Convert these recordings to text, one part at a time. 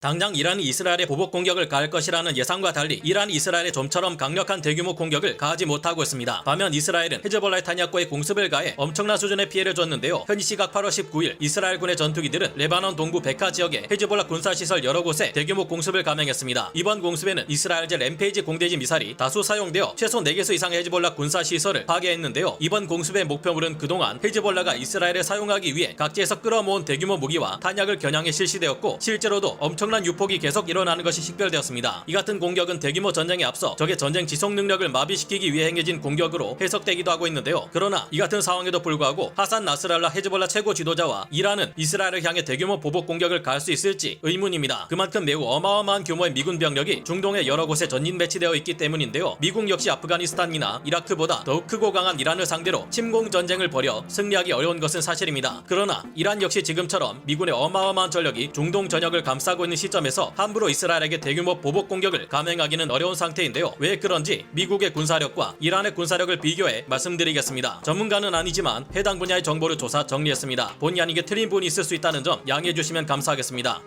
당장 이란이 이스라엘에 보복 공격을 가할 것이라는 예상과 달리 이란이 이스라엘에 좀처럼 강력한 대규모 공격을 가하지 못하고 있습니다. 반면 이스라엘은 헤즈볼라의 탄약고에 공습을 가해 엄청난 수준의 피해를 줬는데요. 현지 시각 8월 19일 이스라엘군의 전투기들은 레바논 동부 베카 지역의 헤즈볼라 군사시설 여러 곳에 대규모 공습을 감행했습니다. 이번 공습에는 이스라엘제 램페이지 공대지 미사일이 다수 사용되어 최소 4개소 이상의 헤즈볼라 군사시설을 파괴했는데요. 이번 공습의 목표물은 그동안 헤즈볼라가 이스라엘에 사용하기 위해 각지에서 끌어모은 대규모 무기와 탄약을 겨냥해 실시되었고 실제로도 엄청난 유폭이 계속 일어나는 것이 식별되었습니다. 이 같은 공격은 대규모 전쟁에 앞서 적의 전쟁 지속 능력을 마비시키기 위해 행해진 공격으로 해석되기도 하고 있는데요. 그러나 이 같은 상황에도 불구하고 하산 나스랄라 헤즈볼라 최고 지도자와 이란은 이스라엘을 향해 대규모 보복 공격을 가할 수 있을지 의문입니다. 그만큼 매우 어마어마한 규모의 미군 병력이 중동의 여러 곳에 전진 배치되어 있기 때문인데요. 미국 역시 아프가니스탄이나 이라크보다 더욱 크고 강한 이란을 상대로 침공 전쟁을 벌여 승리하기 어려운 것은 사실입니다. 그러나 이란 역시 지금처럼 미군의 어마어마한 전력이 중동 전역을 감싸고 있는 시점에서 함부로 이스라엘에게 대규모 보복 공격을 감행하기는 어려운 상태인데요. 왜 그런지 미국의 군사력과 이란의 군사력을 비교해 말씀드리겠습니다. 전문가는 아니지만 해당 분야의 정보를 조사 정리했습니다. 본의 아니게 틀린 부분이 있을 수 있다는 점 양해해 주시면 감사하겠습니다.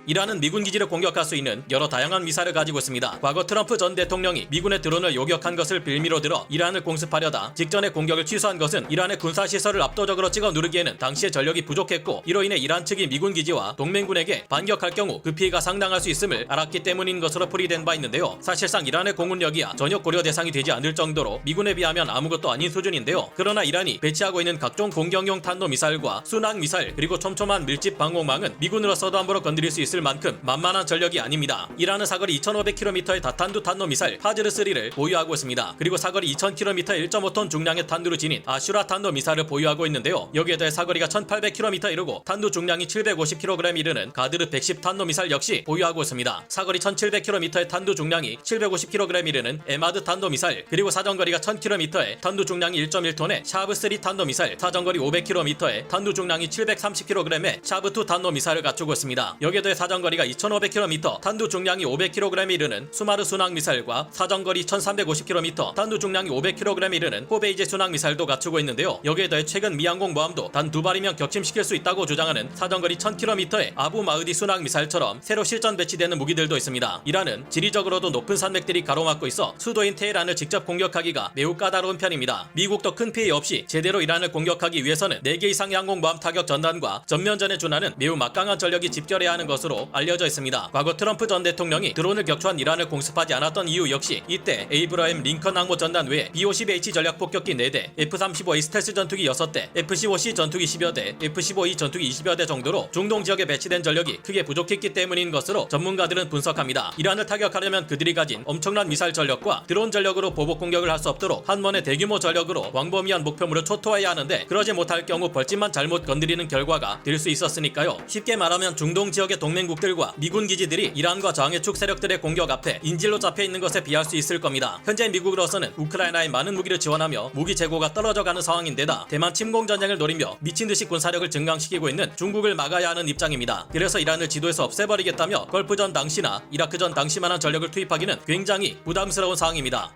이란은 미군 기지를 공격할 수 있는 여러 다양한 미사일을 가지고 있습니다. 과거 트럼프 전 대통령이 미군의 드론을 요격한 것을 빌미로 들어 이란을 공습하려다 직전에 공격을 취소한 것은 이란의 군사시설을 압도적으로 찍어 누르기에는 당시의 전력이 부족했고 이로 인해 이란 측이 미군 기지와 동맹군에게 반격할 경우 그 피해가 상당할 수 있음을 알았기 때문인 것으로 풀이된 바 있는데요. 사실상 이란의 공군력이야 전혀 고려 대상이 되지 않을 정도로 미군에 비하면 아무것도 아닌 수준인데요. 그러나 이란이 배치하고 있는 각종 공격용 탄도미사일과 순항미사일 그리고 촘촘한 밀집 방공망은 미군으로서도 함부로 건드릴 수 있을 만큼 만만한 전력이 아닙니다. 이란은 사거리 2500km의 다탄두 탄도미사일 파즈르3를 보유하고 있습니다. 그리고 사거리 2000km의 1.5톤 중량의 탄두를 지닌 아슈라 탄도미사일을 보유하고 있는데요. 여기에 더해 사거리가 1800km 이르고 탄두 중량이 750kg 이르는 가드르 110 탄도미사일 역시 보유하고 있습니다. 사거리 1700km의 탄두 중량이 750kg 이르는 에마드 탄도미사일 그리고 사정거리가 1000km의 탄두 중량이 1.1톤의 샤브3 탄도미사일 사정거리 500km의 탄두 중량이 730kg의 샤브2 탄도미사일을 갖추고 있습니다. 여기에 더해 사정거리가 2500km, 탄두 중량이 500kg에 이르는 수마르 순항미사일과 사정거리 1350km, 탄두 중량이 500kg에 이르는 호베이제 순항미사일도 갖추고 있는데요. 여기에 더해 최근 미항공모함도 단 2발이면 격침시킬 수 있다고 주장하는 사정거리 1000km의 아부 마흐디 순항미사일처럼 새로 실전 배치되는 무기들도 있습니다. 이란은 지리적으로도 높은 산맥들이 가로막고 있어 수도인 테헤란을 직접 공격하기가 매우 까다로운 편입니다. 미국도 큰 피해 없이 제대로 이란을 공격하기 위해서는 4개 이상의 항공모함 타격 전단과 전면전에 준하는 매우 막강한 전력이 집결해야 하는 것으로 알려져 있습니다. 과거 트럼프 전 대통령이 드론을 격추한 이란을 공습하지 않았던 이유 역시 이때 에이브라임 링컨 항모 전단 외에 B-50H 전략 폭격기 4대, F-35A 스텔스 전투기 6대, F-15C 전투기 10여 대, F-15E 전투기 20여 대 정도로 중동 지역에 배치된 전력이 크게 부족했기 때문인 것으로 전문가들은 분석합니다. 이란을 타격하려면 그들이 가진 엄청난 미사일 전력과 드론 전력으로 보복 공격을 할 수 없도록 한 번에 대규모 전력으로 광범위한 목표물을 초토화해야 하는데 그러지 못할 경우 벌집만 잘못 건드리는 결과가 될 수 있었으니까요. 쉽게 말하면 중동 지역의 동맹국들과 미군 기지들이 이란과 저항해축 세력들의 공격 앞에 인질로 잡혀있는 것에 비할 수 있을 겁니다. 현재 미국으로서는 우크라이나에 많은 무기를 지원하며 무기 재고가 떨어져가는 상황인데다 대만 침공전쟁을 노리며 미친듯이 군사력을 증강시키고 있는 중국을 막아야 하는 입장입니다. 그래서 이란을 지도에서 없애버리겠다며 걸프전 당시나 이라크전 당시만한 전력을 투입하기는 굉장히 부담스러운 상황입니다.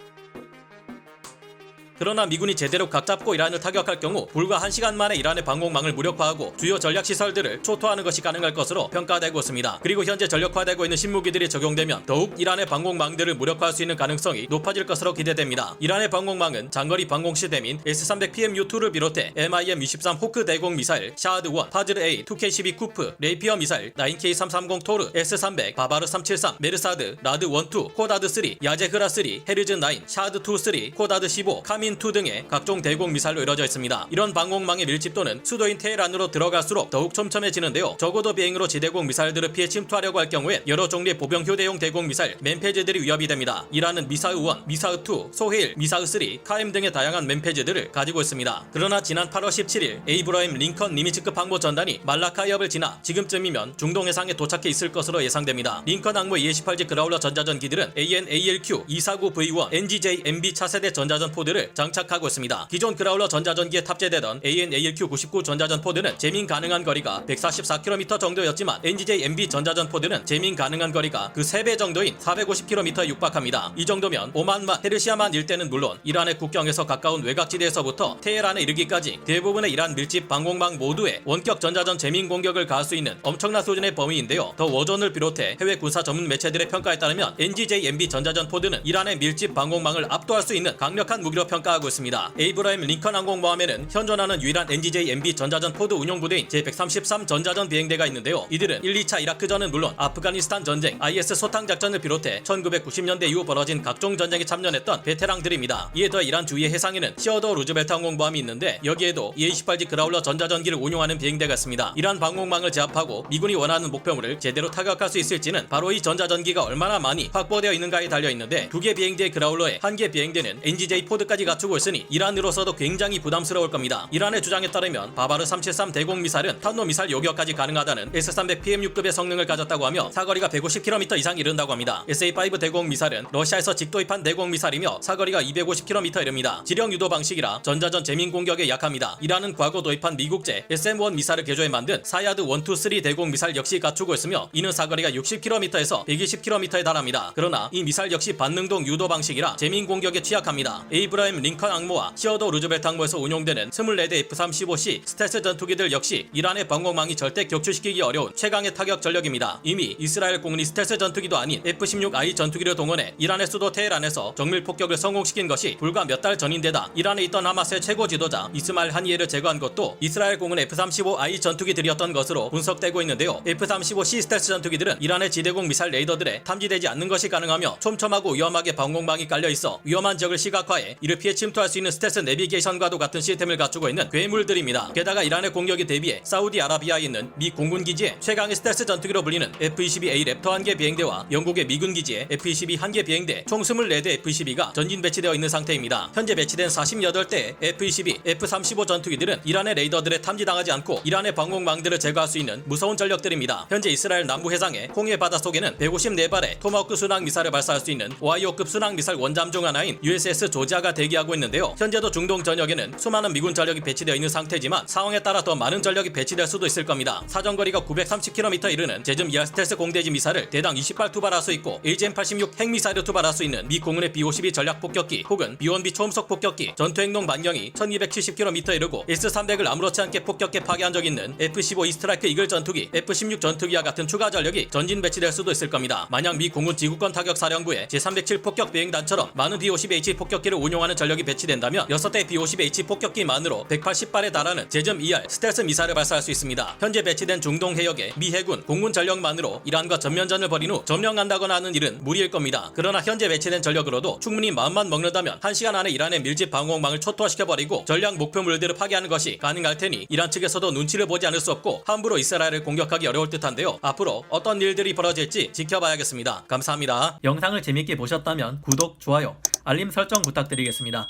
그러나 미군이 제대로 각잡고 이란을 타격할 경우 불과 1시간 만에 이란의 방공망을 무력화하고 주요 전략시설들을 초토화하는 것이 가능할 것으로 평가되고 있습니다. 그리고 현재 전력화되고 있는 신무기들이 적용되면 더욱 이란의 방공망들을 무력화할 수 있는 가능성이 높아질 것으로 기대됩니다. 이란의 방공망은 장거리 방공 시스템인 S-300PMU-2를 비롯해 MIM-23 호크 대공 미사일, 샤하드-1, 파즈르-A, 2K-12 쿠프, 레이피어 미사일, 9K-330 토르, S-300, 바바르 373, 메르사드, 라드-1-2, 코다드-3, 야제흐라-3, 헤르즈-9, 샤하드-2-3, 코다드-15, 카민 2 등의 각종 대공 미사일로 이루어져 있습니다. 이런 방공망의 밀집도는 수도인 테헤란으로 들어갈수록 더욱 촘촘해지는데요. 적어도 비행으로 지대공 미사일들을 피해 침투하려고 할 경우에 여러 종류의 보병 휴대용 대공 미사일, 맨페즈들이 위협이 됩니다. 이란은 미사흐-1, 미사흐-2, 소헤일, 미사흐-3, 카엠 등의 다양한 맨페즈들을 가지고 있습니다. 그러나 지난 8월 17일 에이브라임 링컨 니미츠급 항모 전단이 말라카 해협을 지나 지금쯤이면 중동 해상에 도착해 있을 것으로 예상됩니다. 링컨 항모 E-18G 그라울러 전자전기들은 AN/ALQ 249V1 NGJ MB 차세대 전자전 포드를 장착하고 있습니다. 기존 그라울러 전자전기에 탑재되던 AN/ALQ99 전자전 포드는 재민 가능한 거리가 144km 정도였지만 NGJ-MB 전자전 포드는 재민 가능한 거리가 그 3배 정도인 450km에 육박합니다. 이 정도면 오만만, 페르시아만 일대는 물론 이란의 국경에서 가까운 외곽지대에서부터 테헤란에 이르기까지 대부분의 이란 밀집 방공망 모두에 원격 전자전 재민 공격을 가할 수 있는 엄청난 수준의 범위인데요. 더 워존을 비롯해 해외 군사 전문 매체들의 평가에 따르면 NGJ-MB 전자전 포드는 이란의 밀집 방공망을 압도할 수 있는 강력한 무기로 평가하고 있습니다. 에이브라임 링컨 항공모함에는 현존하는 유일한 NGJ-MB 전자전 포드 운용부대인 제133 전자전 비행대가 있는데요. 이들은 1, 2차 이라크전은 물론 아프가니스탄 전쟁, IS 소탕작전을 비롯해 1990년대 이후 벌어진 각종 전쟁에 참전했던 베테랑들입니다. 이에 더해 이란 주위의 해상에는 시어더 루즈벨트 항공모함이 있는데 여기에도 E-28G 그라울러 전자전기를 운용하는 비행대가 있습니다. 이란 방공망을 제압하고 미군이 원하는 목표물을 제대로 타격할 수 있을지는 바로 이 전자전기가 얼마나 많이 확보되어 있는가에 달려있는데, 2개 비행대의 그라울러에 1개 비행대는 NGJ 포드까지 갖추고 있으니 이란으로서도 굉장히 부담스러울 겁니다. 이란의 주장에 따르면 바바르 373 대공 미사일은 탄도미사일 요격까지 가능하다는 S-300 PM6급의 성능을 가졌다고 하며 사거리가 150km 이상 이른다고 합니다. SA-5 대공 미사일은 러시아에서 직도입한 대공 미사일이며 사거리가 250km 이릅니다. 지령 유도 방식이라 전자전 재민 공격에 약합니다. 이란은 과거 도입한 미국제 SM-1 미사일을 개조해 만든 사야드 1, 2, 3 대공 미사일 역시 갖추고 있으며 이는 사거리가 60km에서 120km에 달합니다. 그러나 이 미사일 역시 반능동 유도 방식이라 재민 공격에 취약합니다. 에이브라임 링컨 항모와 시어더 루즈벨트 항모에서 운용되는 24대 F-35C 스텔스 전투기들 역시 이란의 방공망이 절대 격추시키기 어려운 최강의 타격 전력입니다. 이미 이스라엘 공군이 스텔스 전투기도 아닌 F-16I 전투기를 동원해 이란의 수도 테헤란에서 정밀 폭격을 성공시킨 것이 불과 몇 달 전인데다 이란에 있던 하마스의 최고 지도자 이스마일 하니에를 제거한 것도 이스라엘 공군 F-35I 전투기들이었던 것으로 분석되고 있는데요. F-35C 스텔스 전투기들은 이란의 지대공 미사일 레이더들에 탐지되지 않는 것이 가능하며 촘촘하고 위험하게 방공망이 깔려있어 위험한 지역을 시각화해 이를 피해 침투할 수 있는 스텔스 내비게이션과도 같은 시스템을 갖추고 있는 괴물들입니다. 게다가 이란의 공격에 대비해 사우디아라비아에 있는 미 공군기지에 최강의 스텔스 전투기로 불리는 F-22A 랩터 1개 비행대와 영국의 미군 기지에 F-22 1개 비행대 총 24대 F-22가 전진 배치되어 있는 상태입니다. 현재 배치된 48대의 F-22, F-35 전투기들은 이란의 레이더들에 탐지당하지 않고 이란의 방공망들을 제거할 수 있는 무서운 전력들입니다. 현재 이스라엘 남부 해상의 홍해 바닷속에는 154발의 토마호크 순항 미사일을 발사할 수 있는 오하이오급 순항 미사일 원잠 중 하나인 USS 조지아가 대기하고 있는데요. 현재도 중동 전역에는 수많은 미군 전력이 배치되어 있는 상태지만 상황에 따라 더 많은 전력이 배치될 수도 있을 겁니다. 사정거리가 930km 이르는 제즘 이하 스텔스 공대지 미사일을 대당 20발 투발할 수 있고 AGM-86 핵미사일을 투발할 수 있는 미 공군의 B-52 전략 폭격기 혹은 B-1B 초음속 폭격기, 전투행동 반경이 1270km 이르고 S-300을 아무렇지 않게 폭격해 파괴한 적 있는 F-15 이스트라이크 이글 전투기, F-16 전투기와 같은 추가 전력이 전진 배치될 수도 있을 겁니다. 만약 미 공군 지구권 타격 사령부에 제307 폭격 비행단처럼 많은 B-50H 폭격기를 운용하는 전력이 배치된다면 6대 B-50H 폭격기만으로 180발에 달하는 제점 ER 스텔스 미사일을 발사할 수 있습니다. 현재 배치된 중동 해역에 미 해군, 공군 전력만으로 이란과 전면전을 벌인 후 점령한다거나 하는 일은 무리일 겁니다. 그러나 현재 배치된 전력으로도 충분히 마음만 먹는다면 1시간 안에 이란의 밀집 방공망을 초토화시켜버리고 전략 목표물들을 파괴하는 것이 가능할 테니 이란 측에서도 눈치를 보지 않을 수 없고 함부로 이스라엘을 공격하기 어려울 듯한데요. 앞으로 어떤 일들이 벌어질지 지켜봐야겠습니다. 감사합니다. 영상을 재밌게 보셨다면 구독, 좋아요, 알림 설정 부탁드리겠습니다.